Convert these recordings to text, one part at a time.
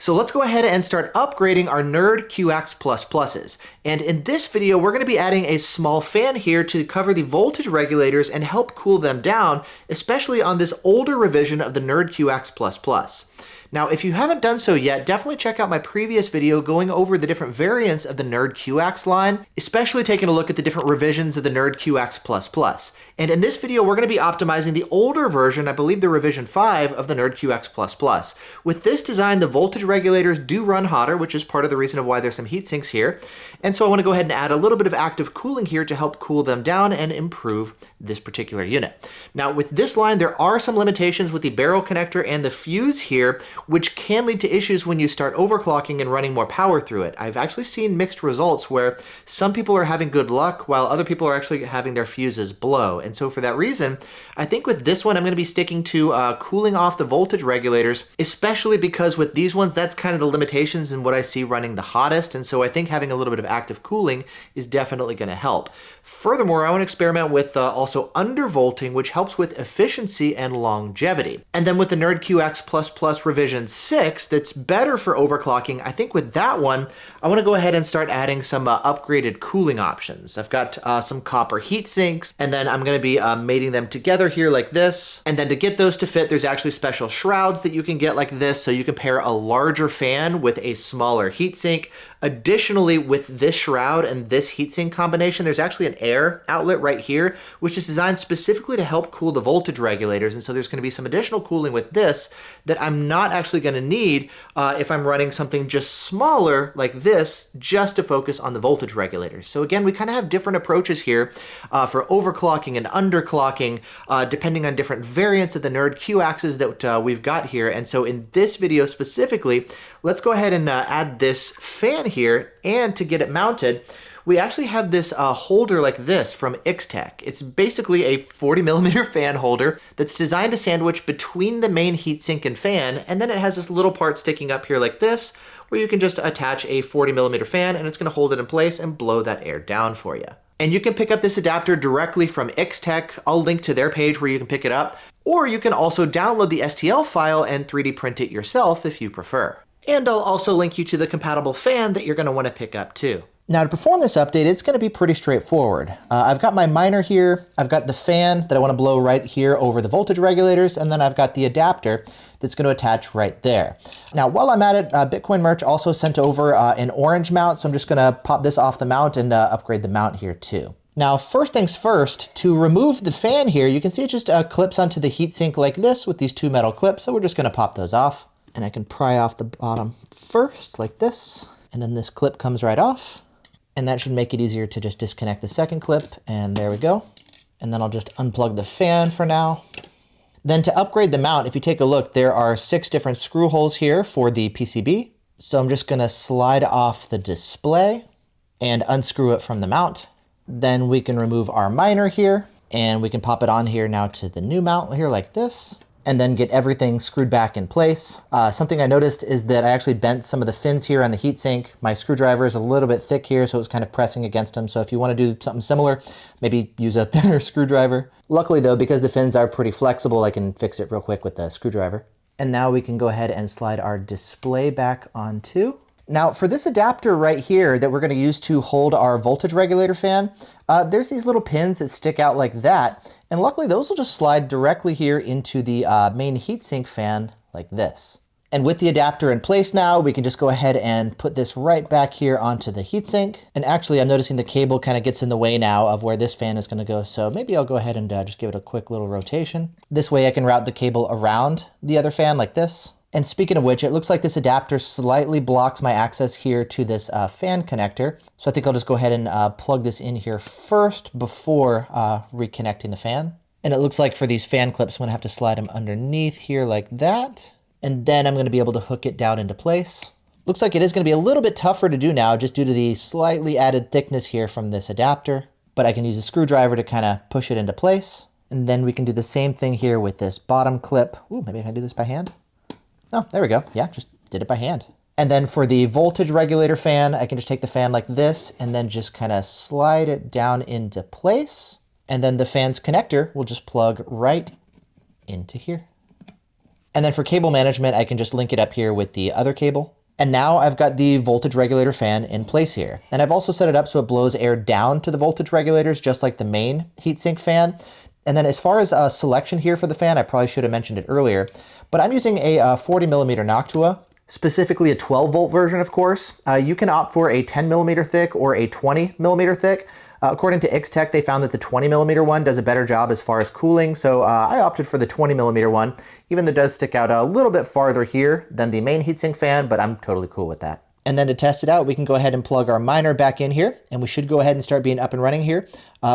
So let's go ahead and start upgrading our NerdQAxe++s. And in this video, we're going to be adding a small fan here to cover the voltage regulators and help cool them down, especially on this older revision of the NerdQAxe++. Now, if you haven't done so yet, definitely check out my previous video going over the different variants of the NerdQAxe line, especially taking a look at the different revisions of the NerdQAxe++. And in this video, we're going to be optimizing the older version, I believe the revision 5 of the NerdQAxe++. With this design, the voltage regulators do run hotter, which is part of the reason of why there's some heat sinks here. And so I want to go ahead and add a little bit of active cooling here to help cool them down and improve this particular unit. Now, with this line, there are some limitations with the barrel connector and the fuse here, which can lead to issues when you start overclocking and running more power through it. I've actually seen mixed results where some people are having good luck while other people are actually having their fuses blow. And so for that reason, I think with this one, I'm going to be sticking to cooling off the voltage regulators, especially because with these ones, that's kind of the limitations in what I see running the hottest. And so I think having a little bit of active cooling is definitely going to help. Furthermore, I want to experiment with also undervolting, which helps with efficiency and longevity. And then with the NerdQAxe++ revision 6, that's better for overclocking. I think with that one, I want to go ahead and start adding some upgraded cooling options. I've got some copper heat sinks, and then I'm going to be mating them together here like this. And then to get those to fit, there's actually special shrouds that you can get like this, so you can pair a larger fan with a smaller heat sink. Additionally, with this shroud and this heatsink combination, there's actually an air outlet right here, which is designed specifically to help cool the voltage regulators. And so there's going to be some additional cooling with this that I'm not actually going to need if I'm running something just smaller like this, just to focus on the voltage regulators. So again, we kind of have different approaches here for overclocking and underclocking, depending on different variants of the NerdQAxes that we've got here. And so in this video specifically, let's go ahead and add this fan here, and to get it mounted, we actually have this holder like this from Xtech. It's basically a 40mm fan holder that's designed to sandwich between the main heatsink and fan, and then it has this little part sticking up here like this, where you can just attach a 40mm fan, and it's going to hold it in place and blow that air down for you. And you can pick up this adapter directly from Xtech. I'll link to their page where you can pick it up, or you can also download the STL file and 3D print it yourself if you prefer. And I'll also link you to the compatible fan that you're going to want to pick up too. Now to perform this update, it's going to be pretty straightforward. I've got my miner here, I've got the fan that I want to blow right here over the voltage regulators, and then I've got the adapter that's going to attach right there. Now while I'm at it, Bitcoin Merch also sent over an orange mount, so I'm just going to pop this off the mount and upgrade the mount here too. Now, first things first, to remove the fan here, you can see it just clips onto the heatsink like this with these two metal clips, so we're just going to pop those off. And I can pry off the bottom first like this, and then this clip comes right off. And that should make it easier to just disconnect the second clip, and there we go. And then I'll just unplug the fan for now. Then to upgrade the mount, if you take a look, there are 6 different screw holes here for the PCB. So I'm just gonna slide off the display and unscrew it from the mount. Then we can remove our miner here, and we can pop it on here now to the new mount here like this, and then get everything screwed back in place. Something I noticed is that I actually bent some of the fins here on the heatsink. My screwdriver is a little bit thick here, so it's kind of pressing against them. So if you want to do something similar, maybe use a thinner screwdriver. Luckily though, because the fins are pretty flexible, I can fix it real quick with the screwdriver. And now we can go ahead and slide our display back on too. Now for this adapter right here that we're going to use to hold our voltage regulator fan, there's these little pins that stick out like that. And luckily those will just slide directly here into the main heatsink fan like this. And with the adapter in place now, we can just go ahead and put this right back here onto the heatsink. And actually I'm noticing the cable kind of gets in the way now of where this fan is going to go. So maybe I'll go ahead and just give it a quick little rotation. This way I can route the cable around the other fan like this. And speaking of which, it looks like this adapter slightly blocks my access here to this fan connector. So I think I'll just go ahead and plug this in here first before reconnecting the fan. And it looks like for these fan clips, I'm gonna have to slide them underneath here like that. And then I'm gonna be able to hook it down into place. Looks like it is gonna be a little bit tougher to do now just due to the slightly added thickness here from this adapter. But I can use a screwdriver to kind of push it into place. And then we can do the same thing here with this bottom clip. Ooh, maybe I can do this by hand. Oh, there we go. Yeah, just did it by hand. And then for the voltage regulator fan, I can just take the fan like this and then just kind of slide it down into place. And then the fan's connector will just plug right into here. And then for cable management, I can just link it up here with the other cable. And now I've got the voltage regulator fan in place here. And I've also set it up so it blows air down to the voltage regulators, just like the main heatsink fan. And then as far as selection here for the fan, I probably should have mentioned it earlier, but I'm using a 40 millimeter Noctua, specifically a 12 volt version, of course. You can opt for a 10 millimeter thick or a 20 millimeter thick. According to Xtech, they found that the 20 millimeter one does a better job as far as cooling, so I opted for the 20 millimeter one, even though it does stick out a little bit farther here than the main heatsink fan, but I'm totally cool with that. And then to test it out, we can go ahead and plug our miner back in here, and we should go ahead and start being up and running here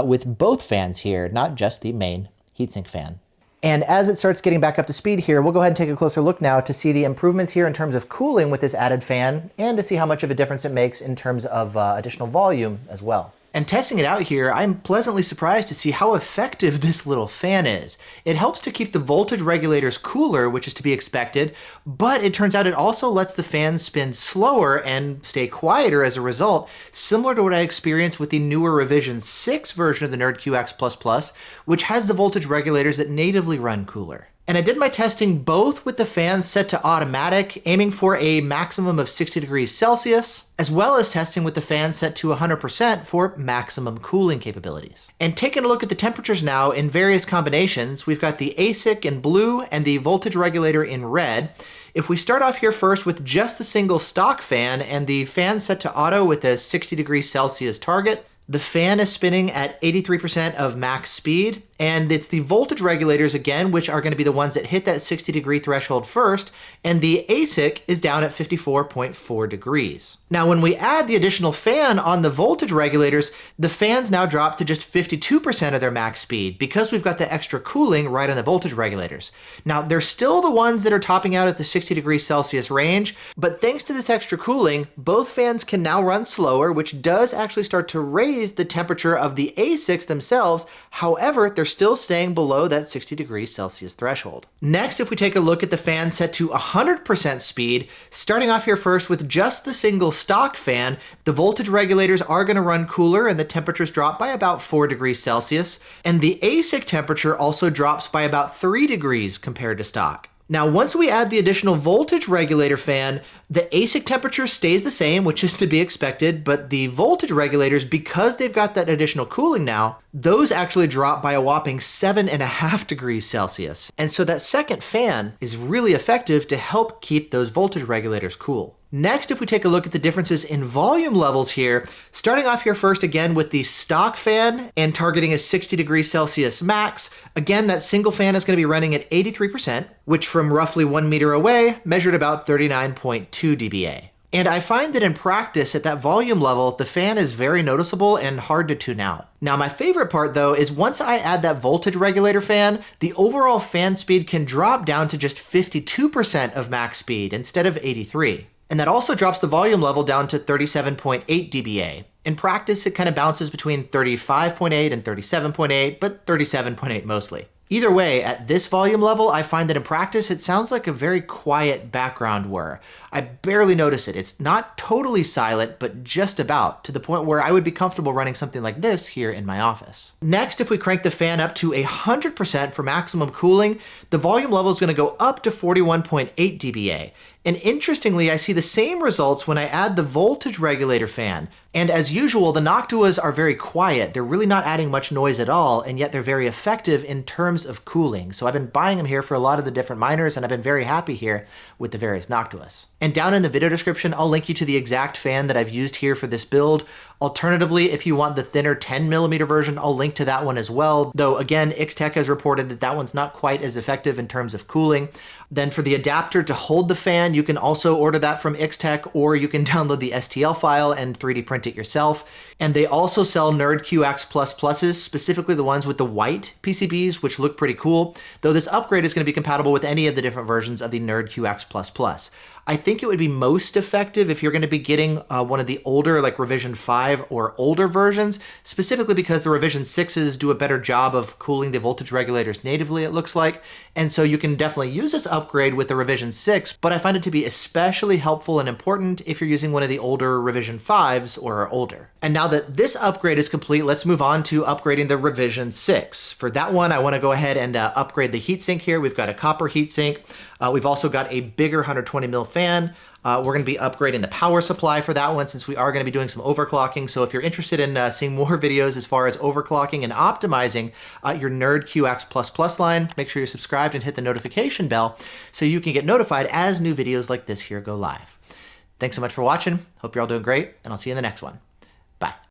with both fans here, not just the main heatsink fan. And as it starts getting back up to speed here, we'll go ahead and take a closer look now to see the improvements here in terms of cooling with this added fan, and to see how much of a difference it makes in terms of additional volume as well. And testing it out here, I'm pleasantly surprised to see how effective this little fan is. It helps to keep the voltage regulators cooler, which is to be expected, but it turns out it also lets the fan spin slower and stay quieter as a result, similar to what I experienced with the newer revision 6 version of the NerdQAxe++, which has the voltage regulators that natively run cooler. And I did my testing both with the fan set to automatic, aiming for a maximum of 60 degrees Celsius, as well as testing with the fan set to 100% for maximum cooling capabilities. And taking a look at the temperatures now in various combinations, we've got the ASIC in blue and the voltage regulator in red. If we start off here first with just the single stock fan and the fan set to auto with a 60 degrees Celsius target, the fan is spinning at 83% of max speed, and it's the voltage regulators again, which are going to be the ones that hit that 60 degree threshold first, and the ASIC is down at 54.4 degrees. Now, when we add the additional fan on the voltage regulators, the fans now drop to just 52% of their max speed because we've got the extra cooling right on the voltage regulators. Now, they're still the ones that are topping out at the 60 degrees Celsius range, but thanks to this extra cooling, both fans can now run slower, which does actually start to raise the temperature of the ASICs themselves. However, they're still staying below that 60 degrees Celsius threshold. Next, if we take a look at the fan set to 100% speed, starting off here first with just the single stock fan, the voltage regulators are going to run cooler and the temperatures drop by about 4 degrees Celsius, and the ASIC temperature also drops by about 3 degrees compared to stock. Now, once we add the additional voltage regulator fan, the ASIC temperature stays the same, which is to be expected, but the voltage regulators, because they've got that additional cooling now, those actually drop by a whopping 7.5 degrees Celsius. And so that second fan is really effective to help keep those voltage regulators cool. Next, if we take a look at the differences in volume levels here, starting off here first again with the stock fan and targeting a 60 degrees Celsius max, again, that single fan is going to be running at 83%, which from roughly 1 meter away measured about 39.2 dBA. And I find that in practice at that volume level, the fan is very noticeable and hard to tune out. Now, my favorite part though is once I add that voltage regulator fan, the overall fan speed can drop down to just 52% of max speed instead of 83. And that also drops the volume level down to 37.8 dBA. In practice, it kind of bounces between 35.8 and 37.8, but 37.8 mostly. Either way, at this volume level, I find that in practice, it sounds like a very quiet background whir. I barely notice it. It's not totally silent, but just about, to the point where I would be comfortable running something like this here in my office. Next, if we crank the fan up to 100% for maximum cooling, the volume level is going to go up to 41.8 dBA. And interestingly, I see the same results when I add the voltage regulator fan. And as usual, the Noctuas are very quiet. They're really not adding much noise at all, and yet they're very effective in terms of cooling. So I've been buying them here for a lot of the different miners, and I've been very happy here with the various Noctuas. And down in the video description, I'll link you to the exact fan that I've used here for this build. Alternatively, if you want the thinner 10 millimeter version, I'll link to that one as well. Though again, Xtech has reported that that one's not quite as effective in terms of cooling. Then for the adapter to hold the fan, you can also order that from Xtech, or you can download the STL file and 3D print it yourself. And they also sell NerdQAxe++s, specifically the ones with the white PCBs, which look pretty cool, though this upgrade is going to be compatible with any of the different versions of the NerdQAxe++. I think it would be most effective if you're going to be getting one of the older, like revision 5 or older versions, specifically because the revision 6s do a better job of cooling the voltage regulators natively, it looks like. And so you can definitely use this upgrade upgrade with the revision 6, but I find it to be especially helpful and important if you're using one of the older revision 5s or older. And now that this upgrade is complete, let's move on to upgrading the revision 6. For that one, I want to go ahead and upgrade the heatsink here. We've got a copper heatsink. We've also got a bigger 120 mil fan. We're going to be upgrading the power supply for that one since we are going to be doing some overclocking. So if you're interested in seeing more videos as far as overclocking and optimizing your NerdQAxe++ line, make sure you're subscribed and hit the notification bell so you can get notified as new videos like this here go live. Thanks so much for watching. Hope you're all doing great, and I'll see you in the next one. Bye.